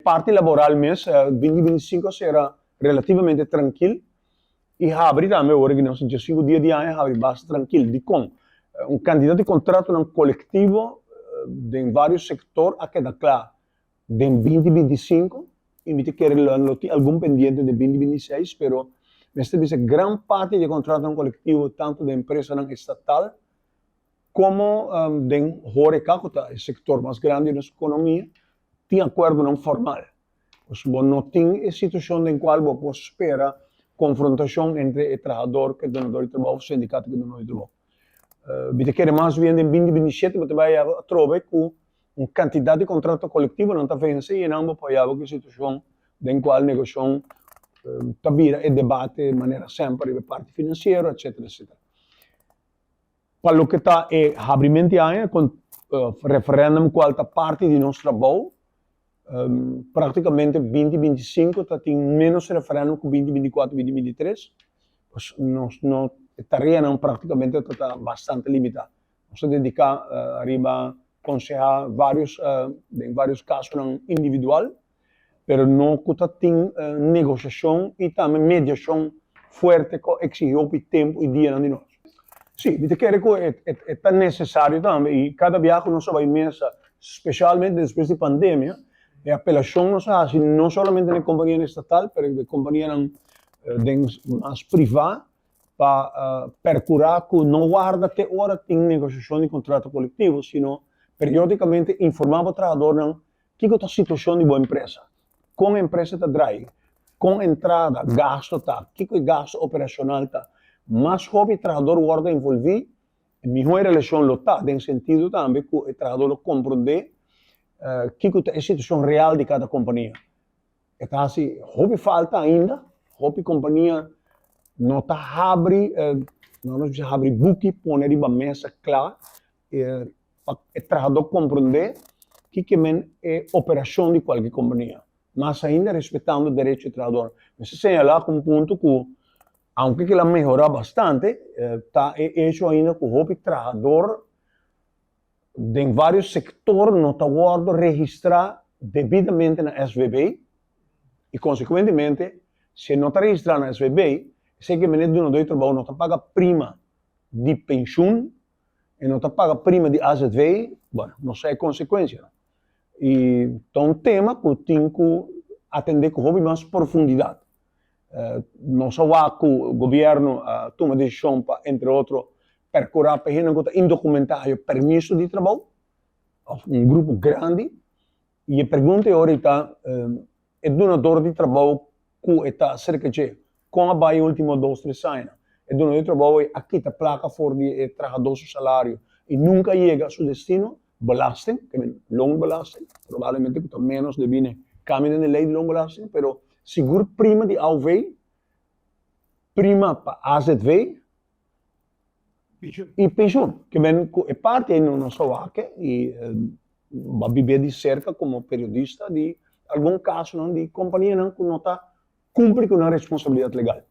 parte laboral mesmo, 2025 será relativamente tranquilo. E abre também, agora que nós temos 5 dias de ano, abre bastante tranquilo. De com candidato de contrato num coletivo em vários setores, a queda claro, de 2025, e me quer algum pendiente de 2026, pero nesta vez grande parte de contrato num coletivo, tanto de empresa não estatal, como de Horeca, que é o setor mais grande da nossa economia, tem acordo não formal. Então, não tem a situação em qual você espera confrontação entre o trabalhador que é donador de trabalho e o sindicato que é donador de trabalho. Você quer mais bem em 2027, você vai trovar com uma quantidade de contrato coletivo não está vencendo e não apoiava a situação em qual a negociação está vira e debate de maneira sempre da parte financeira, etc. Para o que está é abrimento de ano, com referendum qual está parte de nosso trabalho, praticamente 2025 está tem menos referendum que 2024, 2023. Pues não tarefa não praticamente está bastante limitada. Nós dedicamos arriba aconselhar em vários casos não individual, pero não que tem negociação e também mediação forte que exige o tempo e dia de nós. Sim, você quer que é tão necessário também e cada viagem nós vai mesa, especialmente depois da pandemia, a apelação nos faz não somente na companhia estatal, mas na companhia mais privada, para procurar que não guarda até hora tem negociação de contrato coletivo, sino periodicamente informar o trabalhador que é a situação de boa empresa, como a empresa está drag, com entrada, gasto está, que é gasto operacional está, mas como o trabalhador guarda envolvido, melhor relação lo está, em sentido também que o trabalhador compreende que é a situação real de cada companhia. Então, assim, houve falta ainda, houve companhia não está abre, não se abre book, pôr em uma mesa clara, para o trabalhador compreender que é a operação de qualquer companhia, mas ainda respeitando o direito do trabalhador. Mas se señalar um ponto que, aunque ela melhorou bastante, está hecho ainda que o trabalhador em vários setores não está guardado registrar devidamente na SVB e, consequentemente, se não está registrado na SVB, sei que o donador de trabalho não está paga prima de pensão e não está paga prima de AZV, bueno, não sei a consequência. E então, um tema que eu tenho que atender com mais profundidade. Não só que o governo toma decisão para, entre outros, procurar para indocumentário permisso de trabalho, grupo grande, e a pergunta é ahorita, o donador de trabalho que está cerca de com a Bahia último 2, 3 anos, o donador de trabalho aqui está placa fora de trabalhador seu salário e nunca chega a seu destino, belasting, que é long belasting, provavelmente que menos devine caminho de lei de long belasting, pero seguro prima de AUV, prima para AZV, e pensão, que é parte de nossa vaca e vai viver de cerca como periodista de algum caso não, de companhia não, que não está cumpre com a responsabilidade legal.